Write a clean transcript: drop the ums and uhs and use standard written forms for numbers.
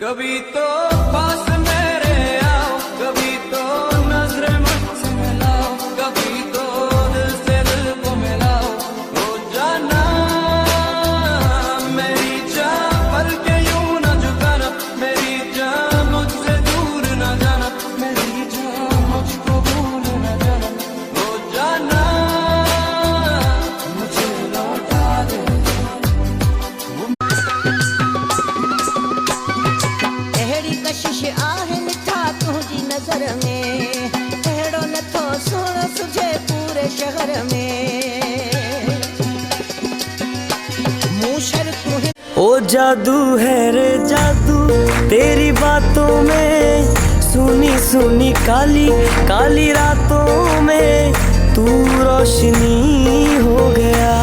कभी तो पास मेरे आओ, कभी तो नजरें मुझसे मिलाओ, कभी तो दिल से दिल को मिलाओ। हो जाना मेरी जान, पल के यूं न झुकाना, मेरी जान मुझसे दूर न जाना, मेरी जान मुझको भूल न जाना। हो जाना मुझे लौटा दे। कशिश आहे मिठा तुझी नजर में, अहिड़ो नथो सुहिणो सुझे पूरे शहर में। मूशर तू ही ओ जादू है रे जादू तेरी बातों में, सुनी सुनी काली काली रातों में तू रोशनी हो गया।